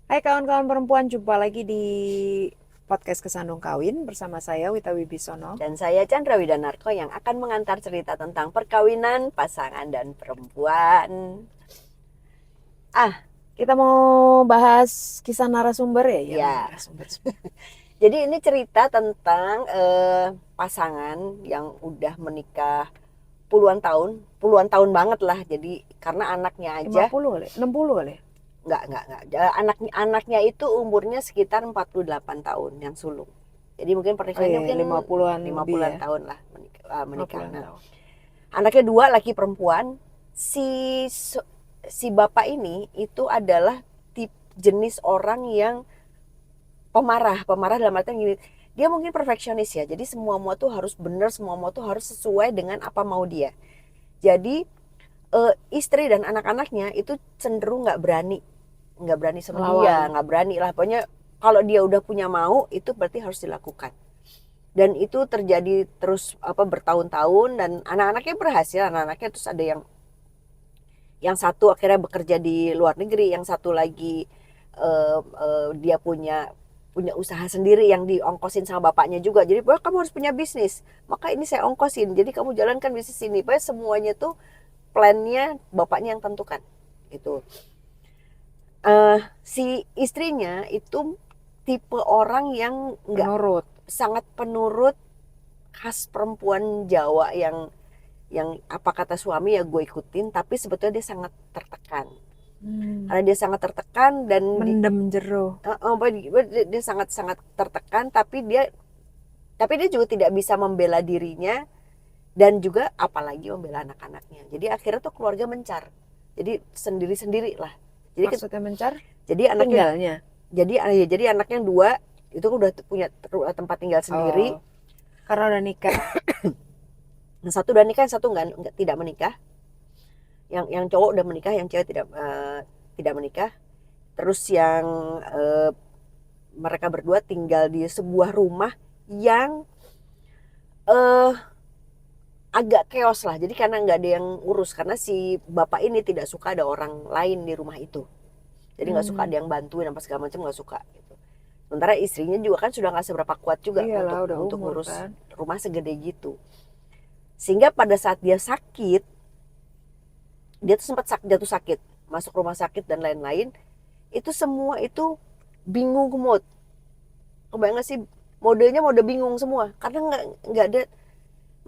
Hai kawan-kawan perempuan, jumpa lagi di podcast Kesandung Kawin bersama saya Wita Wibisono. Dan saya Chandra Widanarko yang akan mengantar cerita tentang perkawinan, pasangan, dan perempuan. Kita mau bahas kisah narasumber ya? Ya, Narasumber. jadi ini cerita tentang pasangan yang udah menikah puluhan tahun banget lah. Jadi karena anaknya aja 50 kali? 60 kali? enggak. Anaknya itu umurnya sekitar 48 tahun yang sulung. Jadi mungkin Oh pernikahannya iya, mungkin 50-an lebih 50-an ya? tahun lah menikah. 50-an Nah, tahun. anaknya 2 laki perempuan. Si bapak ini itu adalah jenis orang yang pemarah dalam artian gini, dia mungkin perfeksionis ya, jadi semua tuh harus benar, semua tuh harus sesuai dengan apa mau dia. Jadi istri dan anak-anaknya itu cenderung nggak berani sama dia, Melawan. nggak berani lah, pokoknya kalau dia udah punya mau itu berarti harus dilakukan. Dan itu terjadi terus bertahun-tahun, dan anak-anaknya berhasil. Anak-anaknya terus ada yang satu akhirnya bekerja di luar negeri, yang satu lagi dia punya usaha sendiri yang diongkosin sama bapaknya juga. Jadi bahwa kamu harus punya bisnis, maka ini saya ongkosin, jadi kamu jalankan bisnis ini. Pokoknya semuanya tuh plannya bapaknya yang tentukan gitu. Si istrinya itu tipe orang yang nggak, Penurut. sangat penurut, khas perempuan Jawa yang apa kata suami ya gue ikutin, tapi sebetulnya dia sangat tertekan. Karena dia sangat tertekan dan Mendem jero. dia sangat sangat tertekan, tapi dia juga tidak bisa membela dirinya, dan juga apalagi membela anak-anaknya. Jadi akhirnya tuh keluarga mencar. Jadi sendiri-sendiri lah. Maksudnya mencar? Jadi anaknya Tinggalnya? jadi anaknya 2 itu udah punya tempat tinggal sendiri. Oh, karena udah nikah. Yang satu udah nikah, yang satu enggak tidak menikah. Yang cowok udah menikah, yang cewek tidak menikah. Terus yang mereka berdua tinggal di sebuah rumah yang eh agak chaos lah. Jadi karena nggak ada yang urus, karena si bapak ini tidak suka ada orang lain di rumah itu. Jadi nggak suka ada yang bantuin apa segala macam, nggak suka gitu. Sementara istrinya juga kan sudah nggak seberapa kuat juga Iyalah, udah untuk umur ngurus kan. rumah segede gitu. Sehingga pada saat dia sakit, dia tuh sempat jatuh sakit, masuk rumah sakit dan lain-lain. Itu semua itu bingung mood. Kebayang gak sih, modenya mode bingung semua, karena nggak ada,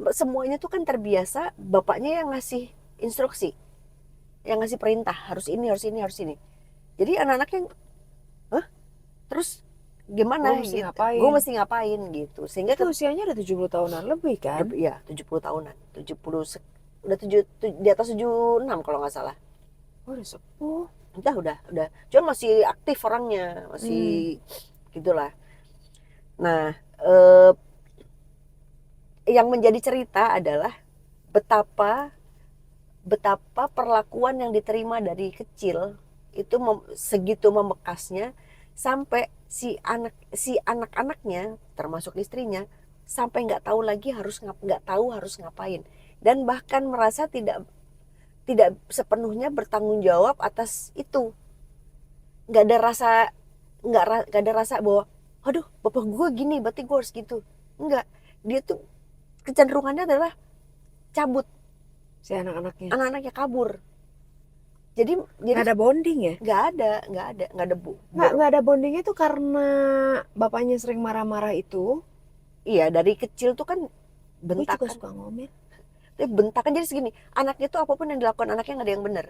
semuanya tuh kan terbiasa bapaknya yang ngasih instruksi, yang ngasih perintah, harus ini, harus ini, harus ini. Jadi anak-anaknya, hah? Terus Gue gimana mesti gitu? Gue ngapain? mesti ngapain gitu? Sehingga Itu usianya udah 70 tahunan lebih kan? ya 70 tahunan, 70 udah di atas 76 kalau nggak salah. Oh, udah sepuh. Udah. Cuma masih aktif orangnya, masih gitulah. Nah, yang menjadi cerita adalah betapa betapa perlakuan yang diterima dari kecil itu segitu memekasnya, sampai si anak-anaknya termasuk istrinya sampai nggak tahu lagi nggak tahu harus ngapain, dan bahkan merasa tidak tidak sepenuhnya bertanggung jawab atas itu. Nggak ada rasa nggak ada rasa bahwa aduh bapak gue gini berarti gue harus gitu. Enggak, dia tuh kecenderungannya adalah cabut, Si anak-anaknya. anak-anaknya kabur. Jadi Nggak ada bonding ya? nggak ada Nggak ada bondingnya tuh karena bapaknya sering marah-marah itu. iya, dari kecil tuh kan Gue juga bentakan. suka ngomel. Bentakan jadi segini, anaknya tuh apapun yang dilakukan anaknya nggak ada yang benar.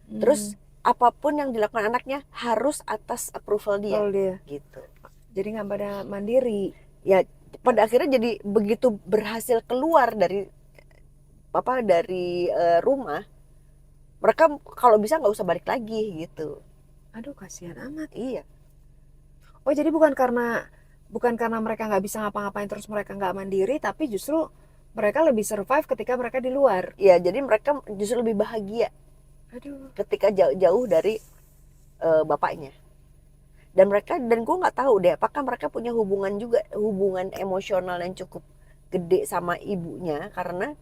Terus apapun yang dilakukan anaknya harus atas approval dia Kalau dia. gitu. Jadi nggak pada mandiri. Ya pada akhirnya jadi begitu berhasil keluar dari rumah, mereka kalau bisa nggak usah balik lagi gitu. Aduh, kasihan amat. Iya. Oh, jadi bukan karena mereka nggak bisa ngapa-ngapain terus mereka nggak mandiri, tapi justru mereka lebih survive ketika mereka di luar. Iya, jadi mereka justru lebih bahagia Aduh. ketika jauh dari bapaknya. Dan gue nggak tahu deh apakah mereka punya hubungan emosional yang cukup gede sama ibunya, karena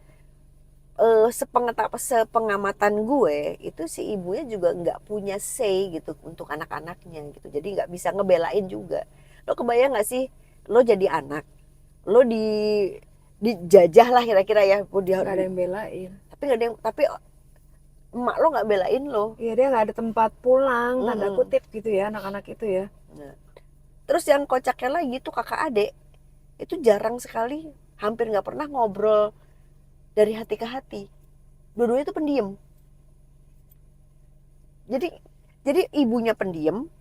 sepengamatan gue itu si ibunya juga nggak punya say gitu untuk anak-anaknya gitu, jadi nggak bisa ngebelain juga. Lo kebayang nggak sih, lo jadi anak, lo dijajah lah kira-kira ya, Nggak ada yang belain. tapi nggak ada yang, tapi emak lo nggak belain lo. Iya, dia nggak ada tempat pulang, tanda Mm-mm. kutip gitu ya, anak-anak itu ya. Nah, terus yang kocaknya lagi tuh kakak adik itu jarang sekali, hampir nggak pernah ngobrol dari hati ke hati. Dua-duanya itu pendiam. Jadi jadi ibunya pendiam,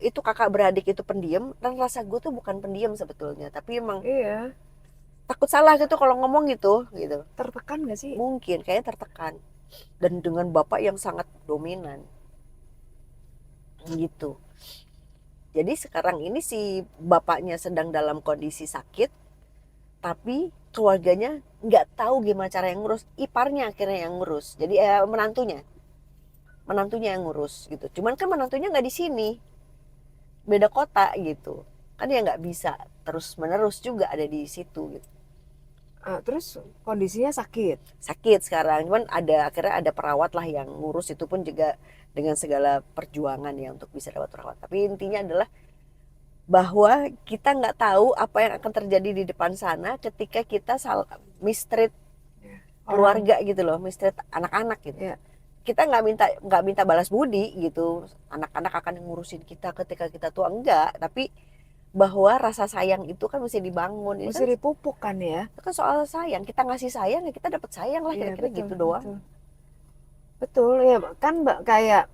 itu kakak beradik itu pendiam, dan rasa gue tuh bukan pendiam sebetulnya, tapi emang Iya, takut salah gitu kalau ngomong gitu. tertekan nggak sih? Mungkin kayaknya tertekan, dan dengan bapak yang sangat dominan gitu. Jadi sekarang ini si bapaknya sedang dalam kondisi sakit, tapi keluarganya nggak tahu gimana cara yang ngurus. Iparnya akhirnya yang ngurus, jadi menantunya yang ngurus gitu. Cuman kan menantunya nggak di sini, beda kota gitu, kan ya nggak bisa terus menerus juga ada di situ gitu. Terus kondisinya sakit. Sakit sekarang, cuman akhirnya ada perawat lah yang ngurus, itu pun juga dengan segala perjuangan ya untuk bisa dapat perawat. Tapi intinya adalah bahwa kita nggak tahu apa yang akan terjadi di depan sana ketika kita mistreat Ya, orang. keluarga gitu loh, mistreat anak-anak gitu. Ya, Kita nggak minta balas budi gitu, anak-anak akan ngurusin kita ketika kita tua, enggak, tapi bahwa rasa sayang itu kan mesti dibangun. Ini mesti kan dipupuk kan ya. itu kan soal sayang, kita ngasih sayang ya kita dapat sayang lah, Iya, kira-kira betul, gitu doang. betul. Betul ya, kan kayak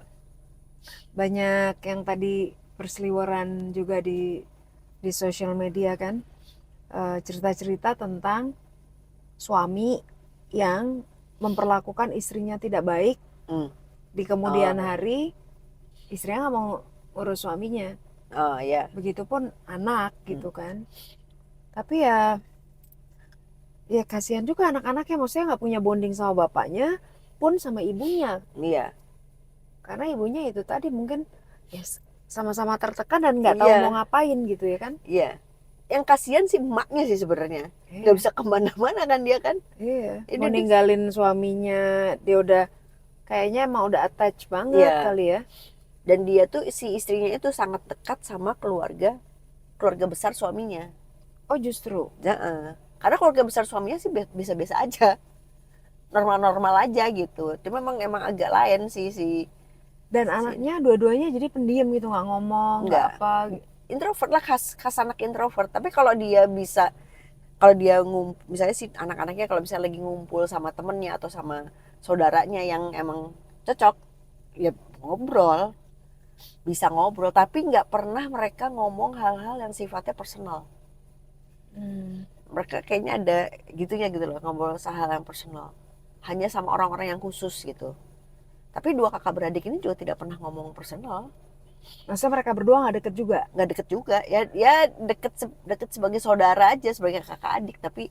banyak yang tadi berseliweran juga di sosial media kan. Cerita-cerita tentang suami yang memperlakukan istrinya tidak baik, Hmm. di kemudian Oh, hari istrinya nggak mau urus suaminya, oh ya, begitupun anak gitu kan. Tapi ya kasihan juga anak-anaknya, maksudnya nggak punya bonding sama bapaknya pun sama ibunya, iya, karena ibunya itu tadi mungkin ya sama-sama tertekan dan nggak tahu mau iya, ngapain gitu ya kan. iya. Yang kasihan sih emaknya sih sebenarnya, nggak Iya, bisa kemana-mana kan dia kan. iya, Ini mau dia, ninggalin suaminya, dia udah kayaknya emang udah attach banget iya. kali ya. Dan dia tuh si istrinya itu sangat dekat sama keluarga besar suaminya. Oh justru. Heeh. Karena keluarga besar suaminya sih biasa-biasa aja, normal-normal aja gitu. Cuma emang agak lain sih Dan si anaknya dua-duanya jadi pendiam gitu, nggak ngomong, nggak enggak, apa. introvert lah, khas anak introvert. Tapi kalau dia bisa, kalau dia misalnya si anak-anaknya kalau misalnya lagi ngumpul sama temennya atau sama saudaranya yang emang cocok, ya ngobrol, bisa ngobrol, tapi nggak pernah mereka ngomong hal-hal yang sifatnya personal. Hmm. Mereka kayaknya ada gitunya gitu loh, ngobrol hal yang personal hanya sama orang-orang yang khusus gitu. Tapi dua kakak beradik ini juga tidak pernah ngomong personal. Maksudnya mereka berdua nggak deket juga? Nggak deket juga ya, deket sebagai saudara aja, sebagai kakak adik, tapi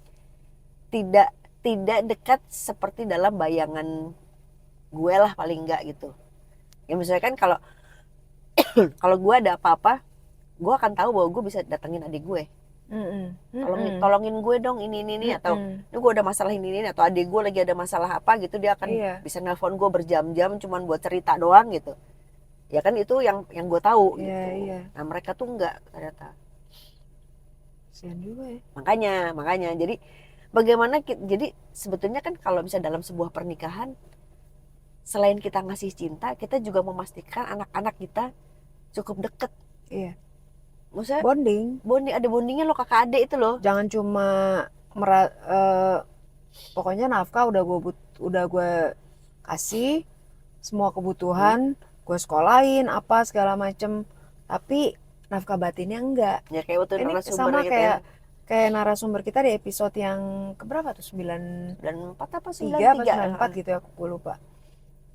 tidak tidak dekat seperti dalam bayangan gue lah, paling enggak gitu. Ya misalnya kan kalau kalau gue ada apa-apa, gue akan tahu bahwa gue bisa datengin adik gue, Mm-mm. Mm-mm. tolongin gue dong ini, atau Mm-mm. ini gue ada masalah ini, atau adik gue lagi ada masalah apa gitu, dia akan Iya, bisa nelpon gue berjam-jam cuman buat cerita doang gitu. Ya kan itu yang gue tahu iya, gitu. iya. Nah mereka tuh enggak ternyata. Kasihan juga ya. Makanya jadi bagaimana jadi sebetulnya kan kalau bisa dalam sebuah pernikahan, selain kita ngasih cinta, kita juga memastikan anak-anak kita cukup deket. Iya. Maksudnya Bonding. ada bondingnya lo, kakak adik itu loh. Jangan cuma pokoknya nafkah udah gue kasih semua kebutuhan, gue sekolahin apa segala macem, tapi nafkah batinnya enggak. Ya kayak waktu Ini narasumber sama gitu ya. kayak narasumber kita di episode yang keberapa tuh, 93 Dan 4 apa apa 93. 94 gitu ya, gue lupa.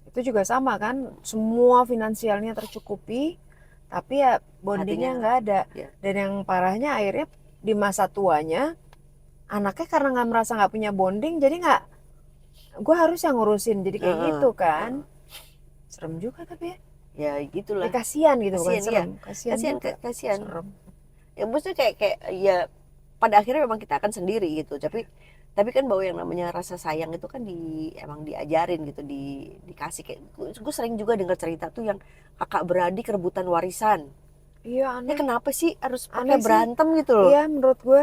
Itu juga sama kan, semua finansialnya tercukupi tapi ya bondingnya Hatinya nggak ada. ya. Dan yang parahnya akhirnya di masa tuanya anaknya karena nggak merasa nggak punya bonding, jadi nggak, gue harus yang ngurusin, jadi kayak gitu kan. Serem juga tapi ya. Ya gitulah. Kasihan gitu, bukan Kasihan ya. serem, kasihan juga. Kasihan. Serem. Ya maksudnya kayak ya pada akhirnya memang kita akan sendiri gitu. Tapi Tapi kan bahwa yang namanya rasa sayang itu kan emang diajarin gitu, dikasih. Kayak gue sering juga dengar cerita tuh yang kakak beradik rebutan warisan. Iya Ya aneh, kenapa sih harus pakai aneh sih. berantem gitu loh? Iya menurut gue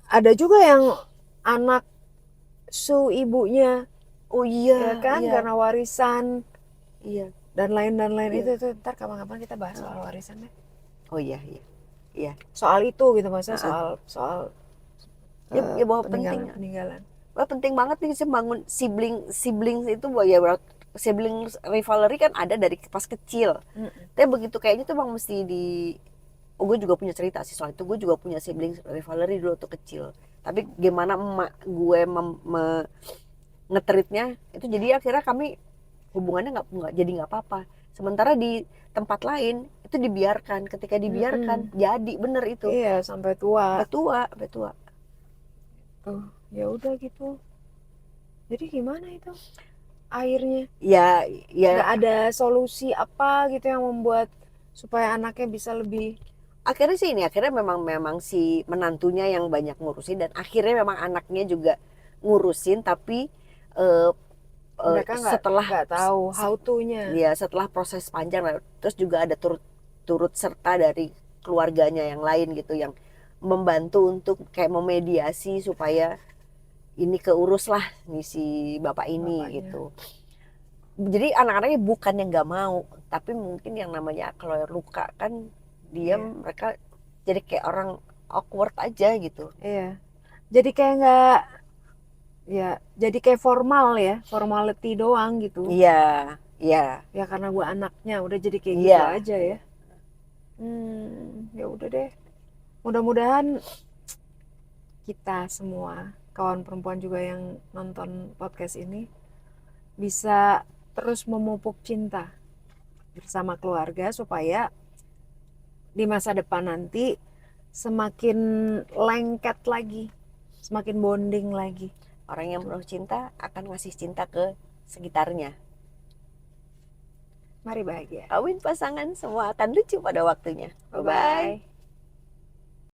ada juga yang anak su ibunya Oh iya, ya kan iya, karena warisan iya, dan lain-lain iya. itu ntar kapan-kapan kita bahas soal warisan deh. Oh iya, iya, iya. Soal itu gitu maksudnya Heeh. soal Ya, ya bahwa penting. peninggalan peninggalan. Wah, penting banget nih sih bangun sibling itu bahwa ya sibling rivalry kan ada dari pas kecil. Mm-mm. Tapi begitu kayaknya tuh bang mesti oh gue juga punya cerita sih soal itu. Gue juga punya sibling rivalry dulu tuh kecil. Tapi gimana emak gue ngetritnya itu, jadi akhirnya kami hubungannya nggak jadi nggak apa-apa. Sementara di tempat lain itu dibiarkan. Ketika dibiarkan Mm-mm. jadi bener itu. Iya sampai tua Betua, betua. tuh ya udah gitu. Jadi gimana itu airnya? Ya, Nggak ya ada solusi apa gitu yang membuat supaya anaknya bisa lebih. akhirnya sih ini akhirnya memang memang si menantunya yang banyak ngurusin, dan akhirnya memang anaknya juga ngurusin, tapi eh, Mereka setelah nggak tahu how to-nya. ya setelah proses panjang lah. Terus juga ada turut serta dari keluarganya yang lain gitu yang membantu untuk kayak memediasi supaya ini keurus lah nih si bapak ini Bapaknya. gitu. Jadi anak-anaknya bukan yang nggak mau, tapi mungkin yang namanya kalau luka kan Iya. mereka jadi kayak orang awkward aja gitu. Iya. Jadi kayak nggak, ya, jadi kayak formal ya, formality doang gitu. Iya, iya, Ya karena gue anaknya, udah jadi kayak gitu iya, aja iya. ya. Ya udah deh. Mudah-mudahan kita semua, kawan perempuan juga yang nonton podcast ini, bisa terus memupuk cinta bersama keluarga supaya di masa depan nanti semakin lengket lagi, semakin bonding lagi. Orang yang penuh cinta akan ngasih cinta ke sekitarnya. Mari bahagia. Kawin pasangan semua akan lucu pada waktunya. Bye-bye. Bye-bye.